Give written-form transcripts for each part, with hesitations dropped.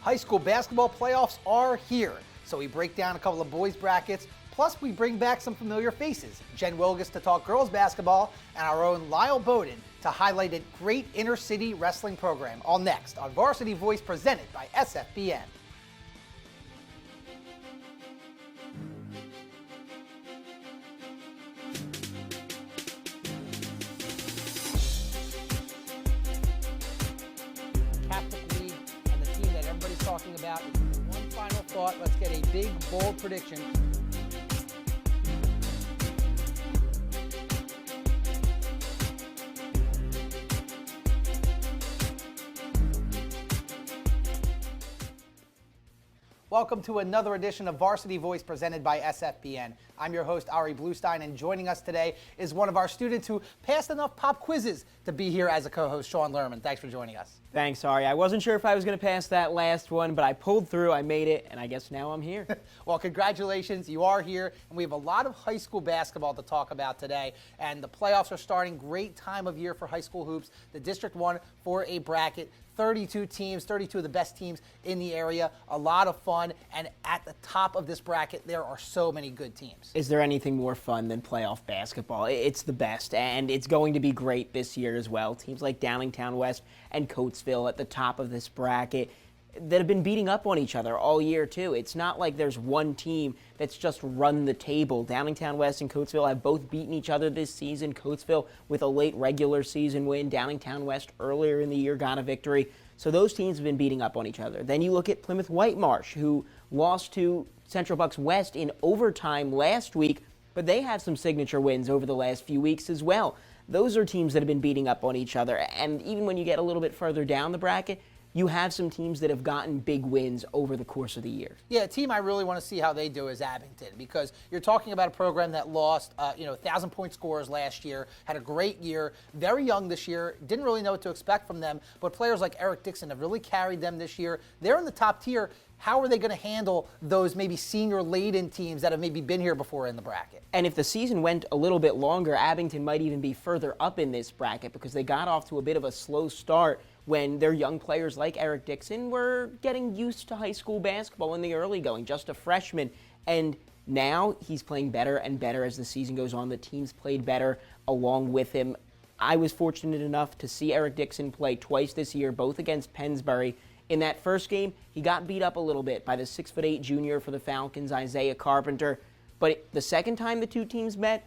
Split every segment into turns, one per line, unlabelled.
High school basketball playoffs are here, so we break down a couple of boys brackets, plus we bring back some familiar faces. Jen Wielgus to talk girls basketball, and our own Lyle Bowden to highlight a great inner-city wrestling program. All next on Varsity Voice, presented by SFBN. Talking about one final thought. Let's get a big, bold prediction. Welcome to another edition of Varsity Voice presented by SFBN. I'm your host, Bluestein, and joining us today is one of our students who passed enough pop quizzes to be here as a co-host, Lerman. Thanks for joining us.
Thanks, Ari. I wasn't sure if I was going to pass that last one, but I pulled through, I made it, and I guess now I'm here.
Well, congratulations. You are here, and we have a lot of high school basketball to talk about today, and the playoffs are starting. Great time of year for high school hoops. The District 1 for a bracket. 32 teams, 32 of the best teams in the area. A lot of fun, and at the top of this bracket, there are so many good teams.
Is there anything more fun than playoff basketball? It's the best, and it's going to be great this year as well. Teams like Downingtown West and Coatesville at the top of this bracket that have been beating up on each other all year, too. It's not like there's one team that's just run the table. Downingtown West and Coatesville have both beaten each other this season. Coatesville with a late regular season win. Downingtown West earlier in the year got a victory. So those teams have been beating up on each other. Then you look at Plymouth Whitemarsh, who lost to Central Bucks West in overtime last week, but they have some signature wins over the last few weeks as well. Those are teams that have been beating up on each other. And even when you get a little bit further down the bracket, you have some teams that have gotten big wins over the course of the year.
Yeah, a team I really want to see how they do is Abington, because you're talking about a program that lost, 1,000-point scorers last year, had a great year, very young this year, didn't really know what to expect from them, but players like Eric Dixon have really carried them this year. They're in the top tier. How are they going to handle those maybe senior-laden teams that have maybe been here before in the bracket?
And if the season went a little bit longer, Abington might even be further up in this bracket because they got off to a bit of a slow start when their young players like Eric Dixon were getting used to high school basketball in the early going, just a freshman. And now he's playing better and better as the season goes on. The team's played better along with him. I was fortunate enough to see Eric Dixon play twice this year, both against Pennsbury. In that first game, he got beat up a little bit by the 6'8" junior for the Falcons, Isaiah Carpenter. But the second time the two teams met,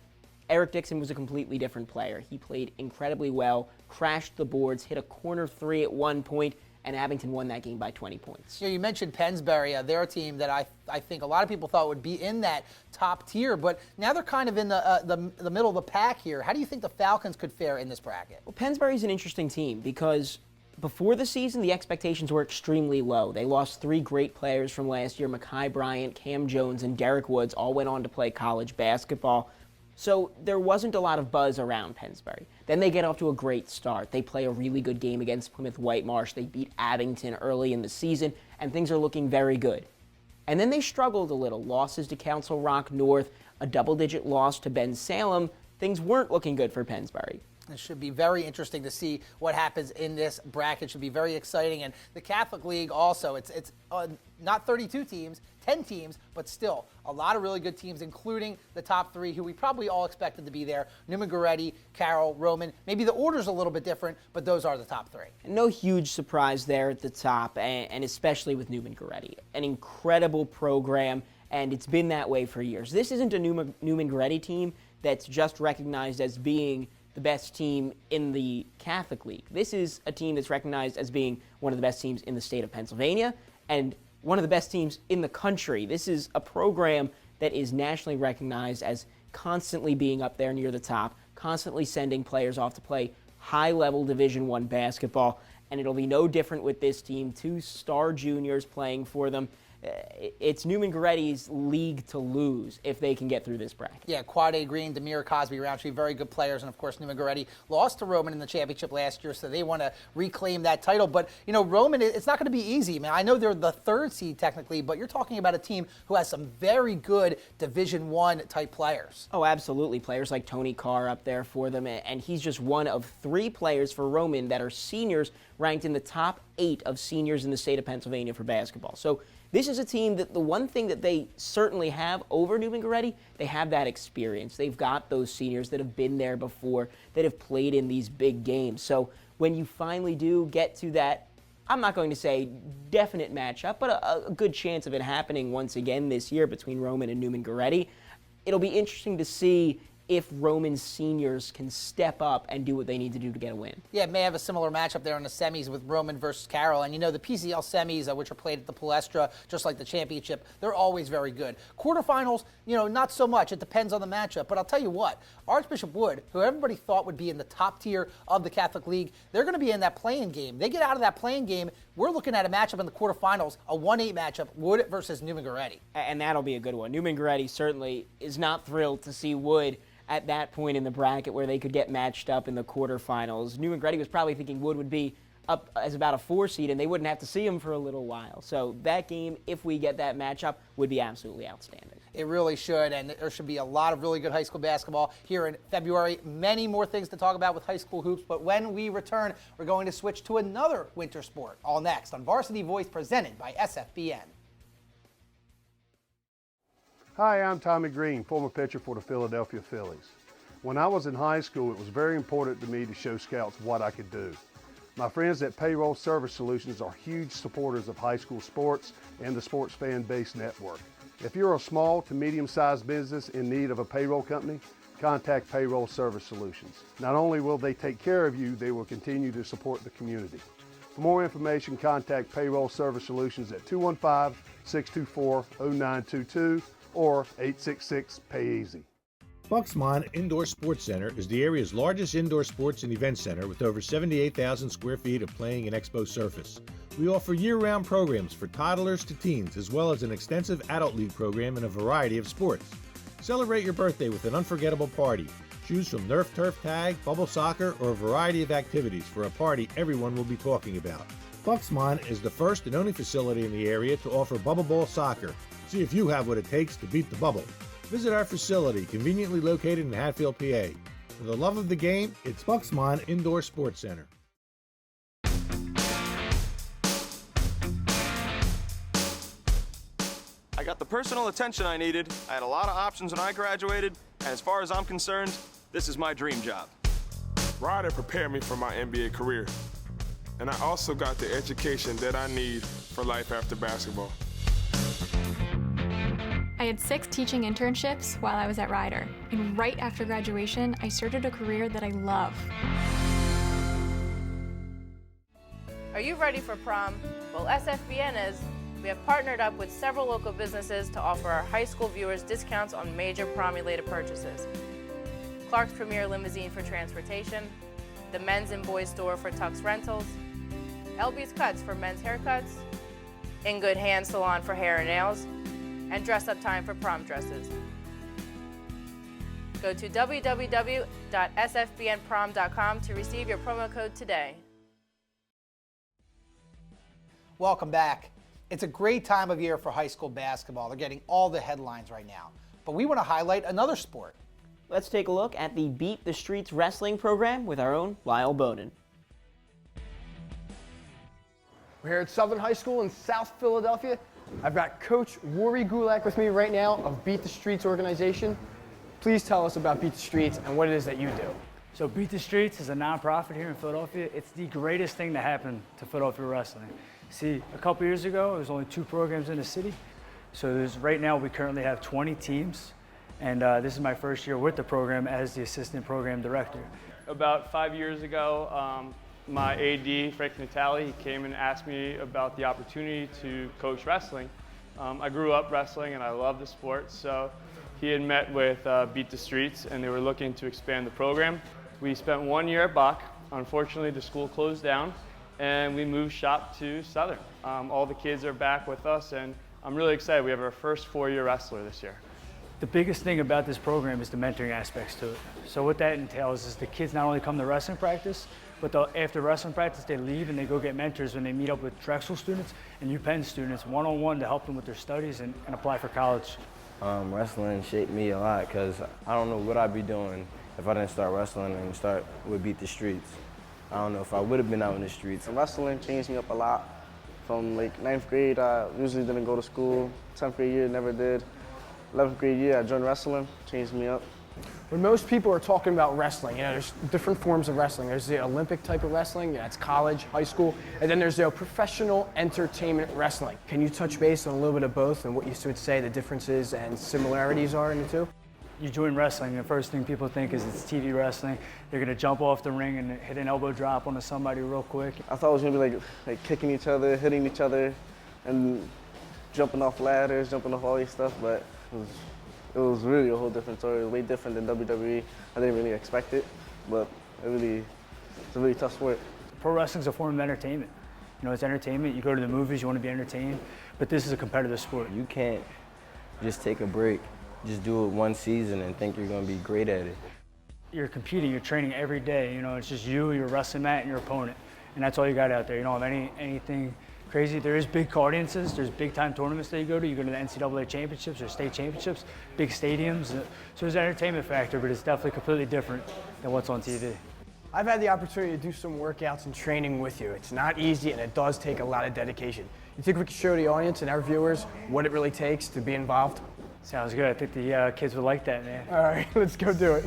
Eric Dixon was a completely different player. He played incredibly well, crashed the boards, hit a corner three at one point, and Abington won that game by 20 points.
You mentioned Pennsbury. They're a team that I think a lot of people thought would be in that top tier, but now they're kind of in the middle of the pack here. How do you think the Falcons could fare in this bracket?
Well, Pennsbury's an interesting team because before the season, the expectations were extremely low. They lost three great players from last year. Mekhi Bryant, Cam Jones, and Derek Woods all went on to play college basketball. So there wasn't a lot of buzz around Pennsbury. Then they get off to a great start. They play a really good game against Plymouth Whitemarsh. They beat Abington early in the season, and things are looking very good. And then they struggled a little. Losses to Council Rock North, a double-digit loss to Ben Salem. Things weren't looking good for Pennsbury.
It should be very interesting to see what happens in this bracket. It should be very exciting. And the Catholic League also, it's not 32 teams, 10 teams, but still a lot of really good teams, including the top three who we probably all expected to be there. Newman-Goretti, Carroll, Roman. Maybe the order's a little bit different, but those are the top three.
No huge surprise there at the top, and especially with Newman-Goretti. An incredible program, and it's been that way for years. This isn't a Newman-Goretti team that's just recognized as being the best team in the Catholic League. This is a team that's recognized as being one of the best teams in the state of Pennsylvania and one of the best teams in the country. This is a program that is nationally recognized as constantly being up there near the top, constantly sending players off to play high-level Division I basketball, and it'll be no different with this team. Two star juniors playing for them. it's Newman Goretti's league to lose if they can get through this bracket.
Yeah, Quade Green, Demir Cosby, Roundtree, very good players. And, of course, Newman Goretti lost to Roman in the championship last year, so they want to reclaim that title. But, Roman, it's not going to be easy, man. I know they're the third seed technically, but you're talking about a team who has some very good Division I type players.
Oh, absolutely. Players like Tony Carr up there for them, and he's just one of 3 players for Roman that are seniors ranked in the top 8 of seniors in the state of Pennsylvania for basketball. So this is a team that the one thing that they certainly have over Newman Goretti, they have that experience. They've got those seniors that have been there before, that have played in these big games. So when you finally do get to that, I'm not going to say definite matchup, but a good chance of it happening once again this year between Roman and Newman Goretti, it'll be interesting to see if Roman's seniors can step up and do what they need to do to get a win.
Yeah, it may have a similar matchup there in the semis with Roman versus Carroll. And, the PCL semis, which are played at the Palestra, just like the championship, they're always very good. Quarterfinals, not so much. It depends on the matchup. But I'll tell you what, Archbishop Wood, who everybody thought would be in the top tier of the Catholic League, they're going to be in that playing game. They get out of that playing game, we're looking at a matchup in the quarterfinals, a 1-8 matchup, Wood versus Newman Goretti.
And that'll be a good one. Newman Goretti certainly is not thrilled to see Wood at that point in the bracket where they could get matched up in the quarterfinals. Newman Goretti was probably thinking Wood would be up as about a 4 seed and they wouldn't have to see him for a little while. So that game, if we get that matchup, would be absolutely outstanding.
It really should, and there should be a lot of really good high school basketball here in February. Many more things to talk about with high school hoops, but when we return, we're going to switch to another winter sport. All next on Varsity Voice, presented by SFBN.
Hi, I'm Tommy Green, former pitcher for the Philadelphia Phillies. When I was in high school, it was very important to me to show scouts what I could do. My friends at Payroll Service Solutions are huge supporters of high school sports and the Sports Fan Base Network. If you're a small to medium-sized business in need of a payroll company, contact Payroll Service Solutions. Not only will they take care of you, they will continue to support the community. For more information, contact Payroll Service Solutions at 215-624-0922 or 866-PAY-EASY.
Bucksmont Indoor Sports Center is the area's largest indoor sports and event center with over 78,000 square feet of playing and expo surface. We offer year-round programs for toddlers to teens, as well as an extensive adult league program in a variety of sports. Celebrate your birthday with an unforgettable party. Choose from Nerf Turf Tag, Bubble Soccer, or a variety of activities for a party everyone will be talking about. Bucksmont is the first and only facility in the area to offer bubble ball soccer. See if you have what it takes to beat the bubble. Visit our facility, conveniently located in Hatfield, PA. For the love of the game, it's Bucksmont Indoor Sports Center.
I got the personal attention I needed, I had a lot of options when I graduated, and as far as I'm concerned, this is my dream job.
Ryder prepared me for my NBA career, and I also got the education that I need for life after basketball.
I had 6 teaching internships while I was at Ryder, and right after graduation, I started a career that I love.
Are you ready for prom? Well, SFBN is. We have partnered up with several local businesses to offer our high school viewers discounts on major prom-related purchases. Clark's Premier Limousine for transportation, the Men's and Boys Store for tux rentals, LB's Cuts for men's haircuts, In Good Hands Salon for hair and nails, and Dress Up Time for prom dresses. Go to www.sfbnprom.com to receive your promo code today.
Welcome back. It's a great time of year for high school basketball. They're getting all the headlines right now. But we want to highlight another sport.
Let's take a look at the Beat the Streets wrestling program with our own Lyle Bowden.
We're here at Southern High School in South Philadelphia. I've got Coach Rory Gulak with me right now of Beat the Streets organization. Please tell us about Beat the Streets and what it is that you do.
So Beat the Streets is a nonprofit here in Philadelphia. It's the greatest thing to happen to Philadelphia wrestling. See, a couple years ago, there was only 2 programs in the city. So right now, we currently have 20 teams. And this is my first year with the program as the assistant program director.
About 5 years ago, my AD, Frank Natale, he came and asked me about the opportunity to coach wrestling. I grew up wrestling and I love the sport, so he had met with Beat the Streets and they were looking to expand the program. We spent 1 year at Bach. Unfortunately, the school closed down and we moved shop to Southern. All the kids are back with us and I'm really excited. We have our first 4-year wrestler this year.
The biggest thing about this program is the mentoring aspects to it. So what that entails is the kids not only come to wrestling practice, but after wrestling practice, they leave and they go get mentors when they meet up with Drexel students and UPenn students one-on-one to help them with their studies and apply for college.
Wrestling shaped me a lot because I don't know what I'd be doing if I didn't start wrestling and start with Beat the Streets. I don't know if I would have been out in the streets.
Wrestling changed me up a lot. From like 9th grade, I usually didn't go to school. 10th grade year, never did. 11th grade year, I joined wrestling, changed me up.
When most people are talking about wrestling, there's different forms of wrestling. There's the Olympic type of wrestling, that's college, high school, and then there's the professional entertainment wrestling. Can you touch base on a little bit of both and what you would say the differences and similarities are in the two?
You join wrestling, the first thing people think is it's TV wrestling. They're gonna jump off the ring and hit an elbow drop onto somebody real quick.
I thought it was gonna be like kicking each other, hitting each other, and jumping off ladders, jumping off all these stuff, but it was really a whole different story. It was way different than WWE. I didn't really expect it, but it's a really tough sport.
Pro wrestling's a form of entertainment. It's entertainment. You go to the movies, you want to be entertained, but this is a competitive sport.
You can't just take a break, just do it one season and think you're going to be great at it.
You're competing, you're training every day. It's just you, your wrestling mat, and your opponent, and that's all you got out there. You don't have anything crazy. There is big audiences. There's big time tournaments that you go to. You go to the NCAA championships or state championships, big stadiums. So there's an entertainment factor, but it's definitely completely different than what's on TV.
I've had the opportunity to do some workouts and training with you. It's not easy and it does take a lot of dedication. You think we could show the audience and our viewers what it really takes to be involved?
Sounds good. I think the kids would like that, man.
All right, let's go do it.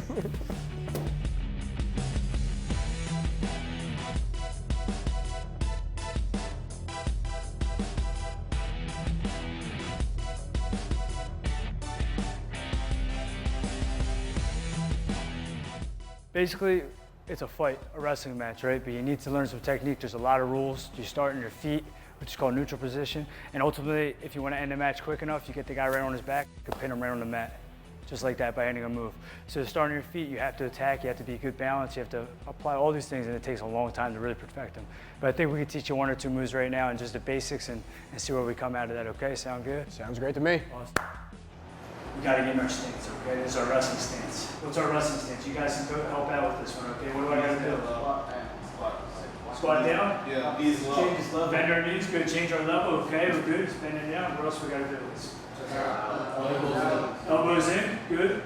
Basically, it's a fight, a wrestling match, right? But you need to learn some technique. There's a lot of rules. You start in your feet, which is called neutral position. And ultimately, if you want to end the match quick enough, you get the guy right on his back, you can pin him right on the mat, just like that by ending a move. So to start on your feet, you have to attack, you have to be good balance, you have to apply all these things, and it takes a long time to really perfect them. But I think we can teach you 1 or 2 moves right now and just the basics and see where we come out of that, okay? Sound good?
Sounds great to me.
Awesome. We gotta get in our stance, okay? This is our wrestling stance. What's our wrestling stance? You guys can help out with this one, okay? What do I gotta do? Squat down?
Yeah, knees low.
Bend our knees, good. Change our level, okay? We're good. Just bend it down. What else we gotta do? Elbows in, good.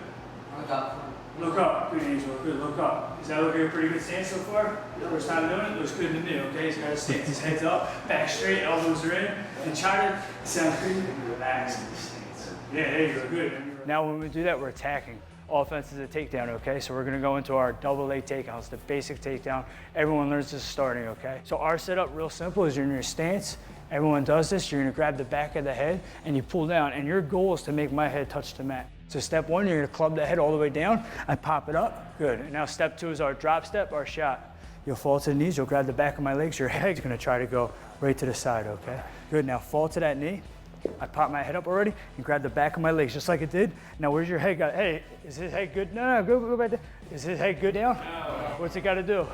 Look up, good Angel, good, look up. Is that looking a pretty good stance so far? First time doing it, looks good to me, okay? He's got his stance, his head's up, back straight, elbows are in, and try to sound pretty relax in the stance. Yeah, there you go, good. Now when we do that, we're attacking. Offense is a takedown, okay? So we're gonna go into our double leg takedowns, the basic takedown. Everyone learns this starting, okay? So our setup, real simple, is you're in your stance. Everyone does this. You're gonna grab the back of the head and you pull down, and your goal is to make my head touch the mat. So step 1, you're gonna club the head all the way down. I pop it up, good. And now step 2 is our drop step, our shot. You'll fall to the knees, you'll grab the back of my legs, your head's gonna try to go right to the side, okay? Good, now fall to that knee. I pop my head up already and grab the back of my legs just like it did. Now where's your head got? Hey, is his head good? No, go back there. Is his head good down? What's it got to do?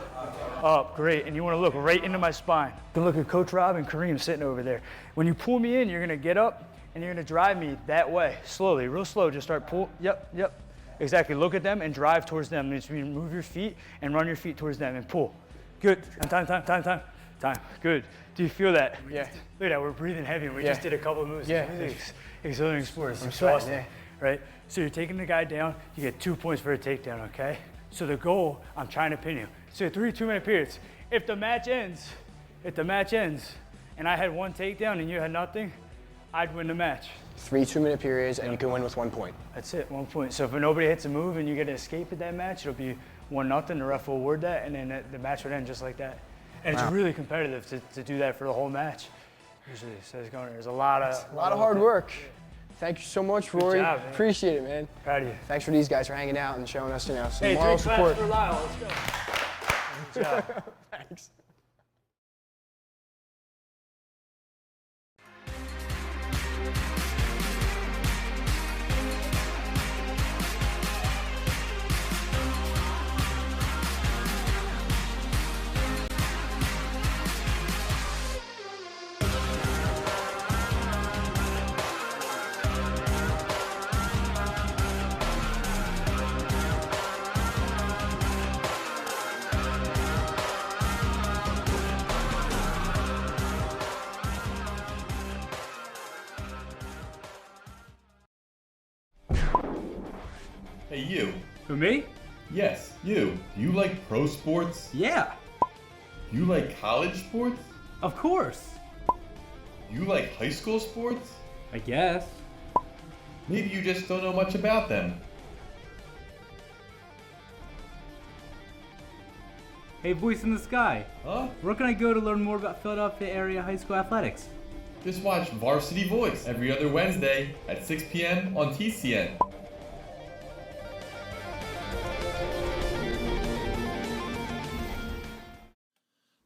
Up, great. And you want to look right into my spine. You can look at Coach Rob and Kareem sitting over there. When you pull me in, you're going to get up and you're going to drive me that way, slowly, real slow. Just start pull. Yep. Exactly. Look at them and drive towards them. It means move your feet and run your feet towards them and pull. Good. Time. Good. Do you feel that?
Yeah.
Look at that. We're breathing heavy. We just did a couple of moves.
Yeah.
It's exhilarating sports.
I'm
It's
sweating,
awesome,
yeah.
right? So you're taking the guy down. You get 2 points for a takedown, okay? So the goal, I'm trying to pin you. So 3 2-minute periods. If the match ends, and I had 1 takedown and you had nothing, I'd win the match.
3 2-minute periods and you can win with 1 point.
That's it, 1 point. So if nobody hits a move and you get to escape at that match, it'll be 1-0. The ref will award that, and then the match would end just like that. And it's really competitive to do that for the whole match. Usually, so there's a lot of
hard work. Thank you so much, Rory.
Good job, man.
Appreciate it, man.
Proud of you.
Thanks for these guys for hanging out and showing us, some
Hey, 3
moral
claps
support.
for Lyle. Let's go. Good job.
Thanks.
Hey, you.
Who, me?
Yes, you. Do you like pro sports?
Yeah,
Do you like college sports?
of course.
Do you like high school sports?
I guess.
Maybe you just don't know much about them.
Hey, voice in the sky.
Huh?
Where can I go to learn more about Philadelphia area high school athletics?
Just watch Varsity Voice every other Wednesday at 6 p.m. on TCN.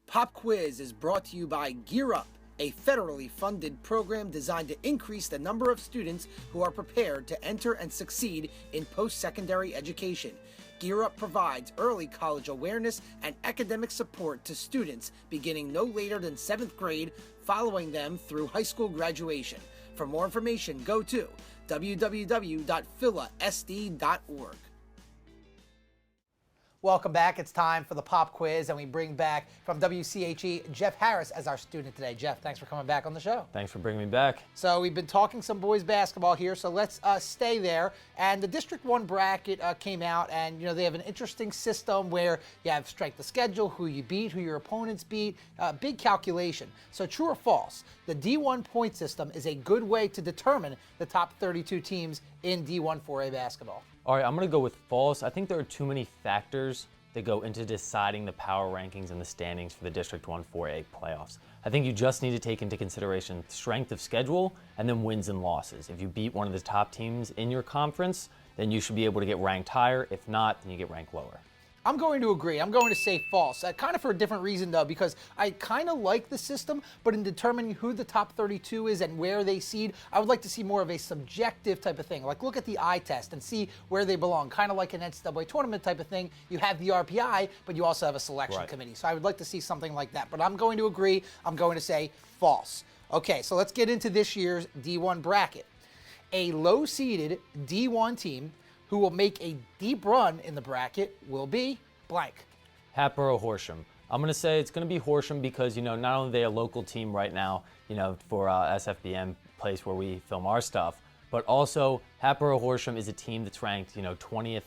Pop Quiz is brought to you by Gear Up, a federally funded program designed to increase the number of students who are prepared to enter and succeed in post-secondary education. Gear Up provides early college awareness and academic support to students beginning no later than 7th grade, following them through high school graduation. For more information, go to www.philasd.org. Welcome back. It's time for the pop quiz, and we bring back from WCHE Geoff Harris as our student today. Geoff, thanks for coming back on the show.
Thanks for bringing me back.
So we've been talking some boys basketball here, so let's stay there. And the District 1 bracket came out, and they have an interesting system where you have strength of schedule, who you beat, who your opponents beat, big calculation. So true or false, the D1 point system is a good way to determine the top 32 teams in D1 4A basketball.
All right, I'm going to go with false. I think there are too many factors that go into deciding the power rankings and the standings for the District 1 4A playoffs. I think you just need to take into consideration strength of schedule and then wins and losses. If you beat one of the top teams in your conference, then you should be able to get ranked higher. If not, then you get ranked lower.
I'm going to agree. I'm going to say false. Kind of for a different reason, though, because I kind of like the system, but in determining who the top 32 is and where they seed, I would like to see more of a subjective type of thing. Like look at the eye test and see where they belong, kind of like an NCAA tournament type of thing. You have the RPI, but you also have a selection committee. So I would like to see something like that. But I'm going to agree. I'm going to say false. Okay, so let's get into this year's D1 bracket. A low-seeded D1 team who will make a deep run in the bracket will be blank.
Hatboro Horsham. I'm going to say it's going to be Horsham because, not only are they a local team right now, for SFBN, place where we film our stuff, but also Hatboro Horsham is a team that's ranked, 20th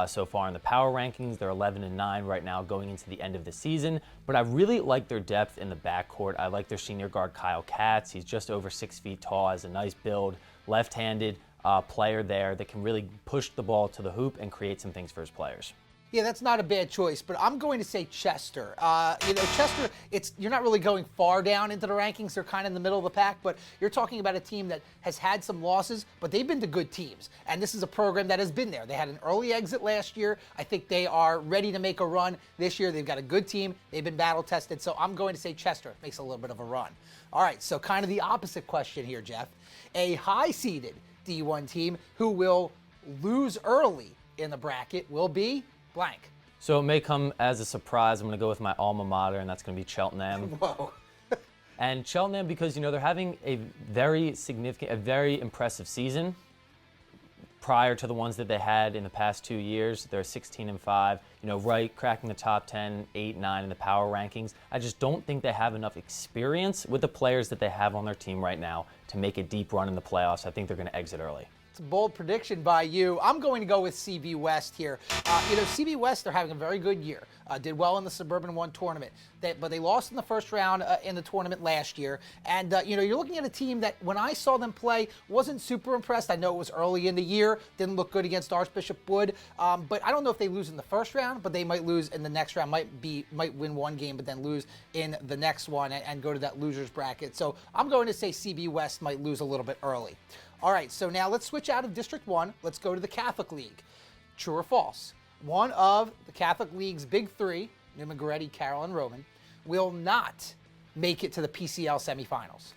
so far in the power rankings. They're 11-9 right now going into the end of the season, but I really like their depth in the backcourt. I like their senior guard, Kyle Katz. He's just over 6 feet tall, has a nice build, left-handed player there that can really push the ball to the hoop and create some things for his players.
Yeah, that's not a bad choice, but I'm going to say Chester. Chester, you're not really going far down into the rankings. They're kind of in the middle of the pack, but you're talking about a team that has had some losses, but they've been to good teams. And this is a program that has been there. They had an early exit last year. I think they are ready to make a run this year. They've got a good team. They've been battle tested. So I'm going to say Chester makes a little bit of a run. All right, so kind of the opposite question here, Geoff. A high-seeded D1 team who will lose early in the bracket will be blank.
So it may come as a surprise. I'm going to go with my alma mater, and that's going to be Cheltenham.
Whoa.
And Cheltenham, because, they're having a very impressive season prior to the ones that they had in the past 2 years. They're 16-5, cracking the top 10, 8, 9 in the power rankings. I just don't think they have enough experience with the players that they have on their team right now to make a deep run in the playoffs. I think they're going to exit early.
It's a bold prediction by you. I'm going to go with CB West here. CB West, they're having a very good year. Did well in the Suburban 1 tournament. But they lost in the first round in the tournament last year. And, you're looking at a team that, when I saw them play, wasn't super impressed. I know it was early in the year. Didn't look good against Archbishop Wood. But I don't know if they lose in the first round, but they might lose in the next round. Might win one game, but then lose in the next one and go to that loser's bracket. So I'm going to say CB West might lose a little bit early. All right, so now let's switch out of District 1. Let's go to the Catholic League. True or false? One of the Catholic League's big three, Newman, Goretti, Carroll, and Roman, will not make it to the PCL semifinals.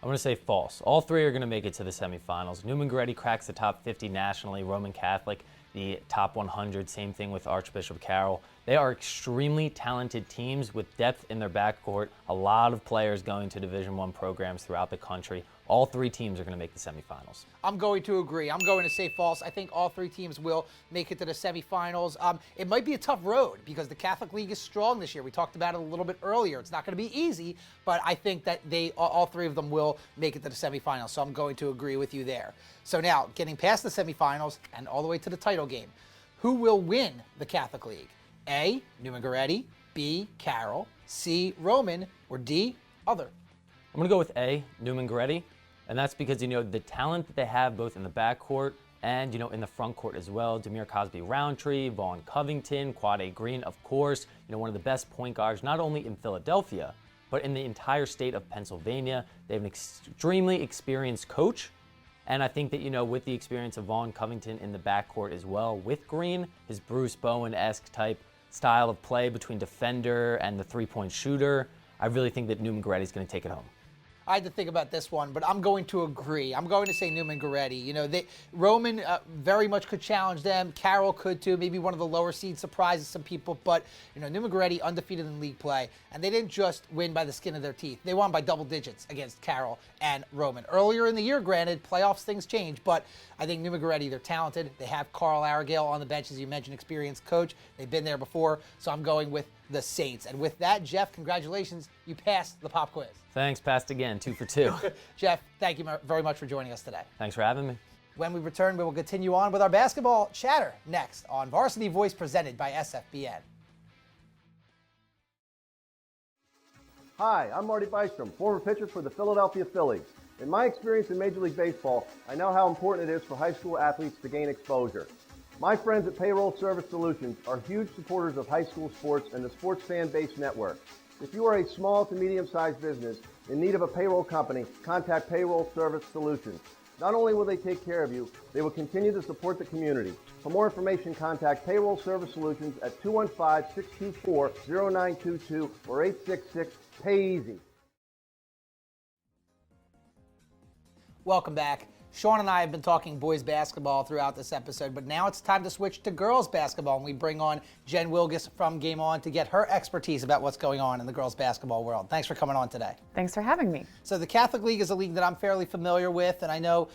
I'm going to say false. All three are going to make it to the semifinals. Newman Goretti cracks the top 50 nationally. Roman Catholic, the top 100. Same thing with Archbishop Carroll. They are extremely talented teams with depth in their backcourt, a lot of players going to Division I programs throughout the country. All three teams are going to make the semifinals.
I'm going to agree. I'm going to say false. I think all three teams will make it to the semifinals. It might be a tough road because the Catholic League is strong this year. We talked about it a little bit earlier. It's not going to be easy, but I think that all three of them will make it to the semifinals. So I'm going to agree with you there. So now, getting past the semifinals and all the way to the title game, who will win the Catholic League? A, Newman Goretti, B, Carroll, C, Roman, or D, other?
I'm going to go with A, Newman Goretti. And that's because, the talent that they have both in the backcourt and, in the front court as well. Demir Cosby-Roundtree, Vaughn Covington, Quade Green, of course, one of the best point guards, not only in Philadelphia, but in the entire state of Pennsylvania. They have an extremely experienced coach. And I think that, with the experience of Vaughn Covington in the backcourt as well, with Green, his Bruce Bowen-esque type style of play between defender and the three-point shooter, I really think that Newman Goretti is going to take it home.
I had to think about this one, but I'm going to agree. I'm going to say Newman Goretti. Roman very much could challenge them. Carroll could too. Maybe one of the lower seed surprises some people. But Newman Goretti undefeated in league play, and they didn't just win by the skin of their teeth. They won by double digits against Carroll and Roman. Earlier in the year, granted, playoffs things change, but I think Newman Goretti, they're talented. They have Carl Aragale on the bench, as you mentioned, experienced coach. They've been there before, so I'm going with the Saints. And with that, Geoff, congratulations. You passed the pop quiz.
Thanks, passed again, 2 for 2.
Geoff, thank you very much for joining us today.
Thanks for having me.
When we return, we will continue on with our basketball chatter next on Varsity Voice presented by SFBN.
Hi, I'm Marty Bystrom, former pitcher for the Philadelphia Phillies. In my experience in Major League Baseball, I know how important it is for high school athletes to gain exposure. My friends at Payroll Service Solutions are huge supporters of high school sports and the Sports Fan Base Network. If you are a small to medium-sized business in need of a payroll company, contact Payroll Service Solutions. Not only will they take care of you, they will continue to support the community. For more information, contact Payroll Service Solutions at 215-624-0922 or 866-PAY-EASY.
Welcome back. Sean and I have been talking boys basketball throughout this episode, but now it's time to switch to girls basketball, and we bring on Jen Wielgus from Game On to get her expertise about what's going on in the girls basketball world. Thanks for coming on today.
Thanks for having me.
So the Catholic League is a league that I'm fairly familiar with, and I know,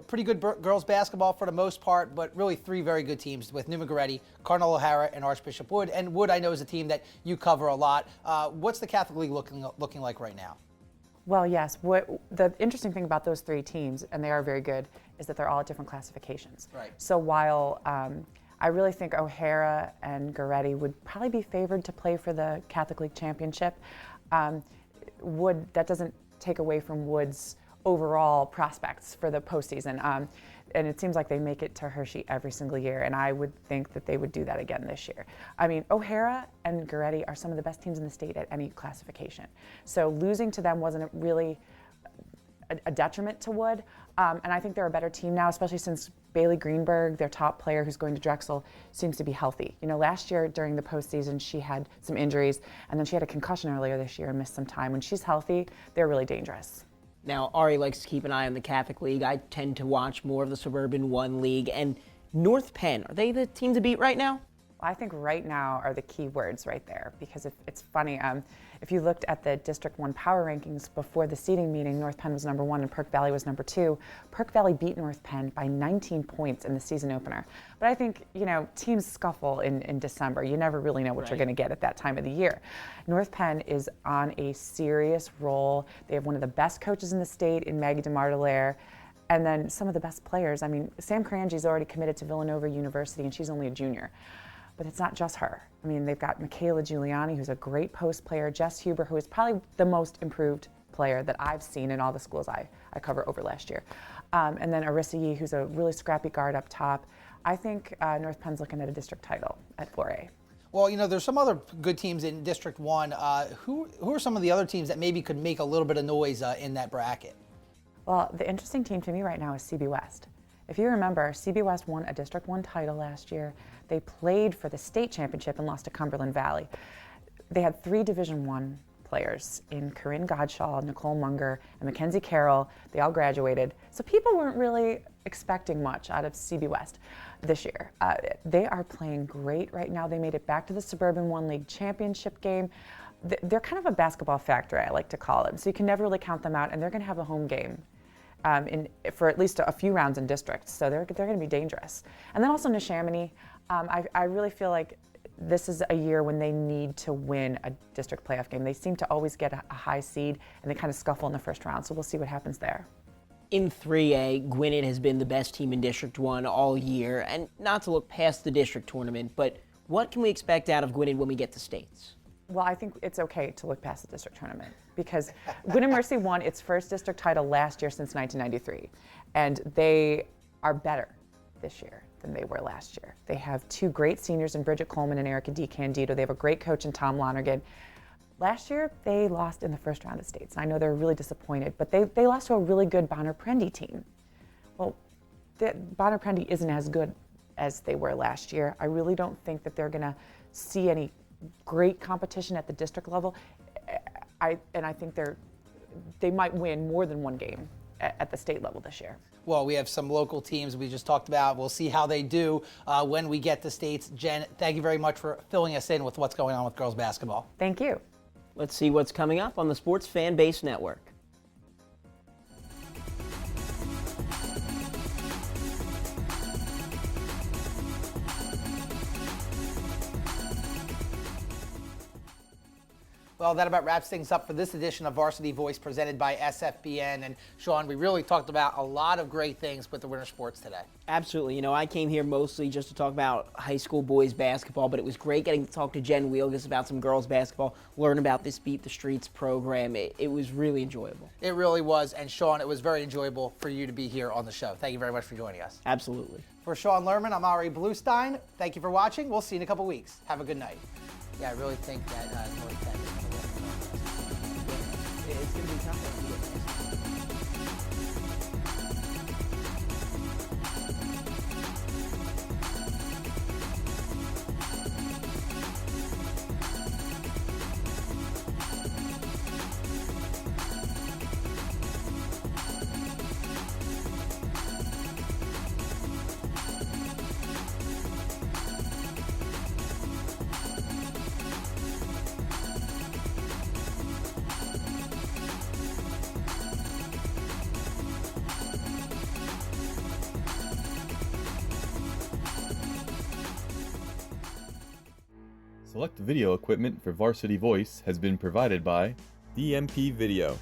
pretty good girls basketball for the most part, but really three very good teams with Newman Goretti, Cardinal O'Hara, and Archbishop Wood. And Wood, I know, is a team that you cover a lot. What's the Catholic League looking like right now?
Well, yes. The interesting thing about those three teams, and they are very good, is that they're all at different classifications.
Right.
So while I really think O'Hara and Goretti would probably be favored to play for the Catholic League Championship, that doesn't take away from Wood's overall prospects for the postseason. And it seems like they make it to Hershey every single year, and I would think that they would do that again this year. I mean, O'Hara and Goretti are some of the best teams in the state at any classification. So losing to them wasn't really a detriment to Wood, and I think they're a better team now, especially since Bailey Greenberg, their top player who's going to Drexel, seems to be healthy. Last year during the postseason, she had some injuries, and then she had a concussion earlier this year and missed some time. When she's healthy, they're really dangerous.
Now, Ari likes to keep an eye on the Catholic League. I tend to watch more of the Suburban 1 League. And North Penn, are they the team to beat right now?
I think right now are the key words right there, because it's funny. If you looked at the District 1 power rankings before the seeding meeting, North Penn was number 1 and Perk Valley was number 2. Perk Valley beat North Penn by 19 points in the season opener. But I think, teams scuffle in December. You never really know what you're going to get at that time of the year. North Penn is on a serious roll. They have one of the best coaches in the state in Maggie DeMartelaire. And then some of the best players. I mean, Sam Carangi's already committed to Villanova University, and she's only a junior. But it's not just her. I mean, they've got Michaela Giuliani, who's a great post player, Jess Huber, who is probably the most improved player that I've seen in all the schools I cover over last year. And then Arissa Yee, who's a really scrappy guard up top. I think North Penn's looking at a district title at 4A.
Well, there's some other good teams in District 1. Who are some of the other teams that maybe could make a little bit of noise in that bracket?
Well, the interesting team to me right now is CB West. If you remember, CB West won a District 1 title last year. They played for the state championship and lost to Cumberland Valley. They had 3 Division I players in Corinne Godshaw, Nicole Munger, and Mackenzie Carroll. They all graduated. So people weren't really expecting much out of CB West this year. They are playing great right now. They made it back to the Suburban One League Championship game. They're kind of a basketball factory, I like to call them. So you can never really count them out, and they're going to have a home game for at least a few rounds in districts. So they're going to be dangerous. And then also Neshaminy. I really feel like this is a year when they need to win a district playoff game. They seem to always get a high seed, and they kind of scuffle in the first round. So we'll see what happens there.
In 3A, Gwinnett has been the best team in District 1 all year, and not to look past the district tournament, but what can we expect out of Gwinnett when we get to states?
Well, I think it's okay to look past the district tournament because Gwinnett Mercy won its first district title last year since 1993, and they are better this year than they were last year. They have two great seniors in Bridget Coleman and Erica DiCandido. They have a great coach in Tom Lonergan. Last year, they lost in the first round of states. I know they're really disappointed, but they lost to a really good Bonner Prendy team. Well, Bonner Prendy isn't as good as they were last year. I really don't think that they're going to see any great competition at the district level. I think they might win more than one game at the state level this year.
Well, we have some local teams we just talked about. We'll see how they do when we get to states. Jen, thank you very much for filling us in with what's going on with girls basketball.
Thank you.
Let's see what's coming up on the Sports Fan Base Network.
Well, that about wraps things up for this edition of Varsity Voice presented by SFBN. And Sean, we really talked about a lot of great things with the winter sports today.
Absolutely. You know, I came here mostly just to talk about high school boys basketball, but it was great getting to talk to Jen Wielgus about some girls basketball, learn about this Beat the Streets program. It was really enjoyable.
It really was. And Sean, it was very enjoyable for you to be here on the show. Thank you very much for joining us.
Absolutely.
For Sean Lerman, I'm Ari Bluestein. Thank you for watching. We'll see you in a couple weeks. Have a good night. Yeah, I really think that North Penn is going to win.
It's going to be tough.
Select video equipment for Varsity Voice has been provided by DMP Video.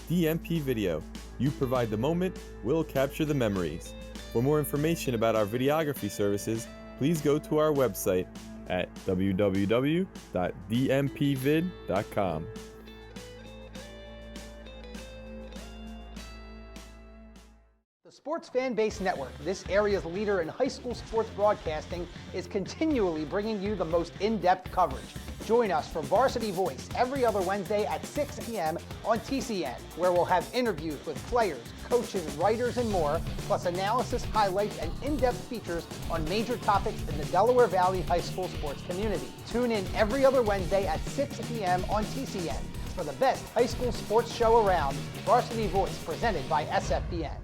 DMP Video. You provide the moment, we'll capture the memories. For more information about our videography services, please go to our website at www.dmpvid.com.
Sports Fan Base Network, this area's leader in high school sports broadcasting, is continually bringing you the most in-depth coverage. Join us for Varsity Voice every other Wednesday at 6 p.m. on TCN, where we'll have interviews with players, coaches, writers, and more, plus analysis, highlights, and in-depth features on major topics in the Delaware Valley high school sports community. Tune in every other Wednesday at 6 p.m. on TCN for the best high school sports show around, Varsity Voice, presented by SFBN.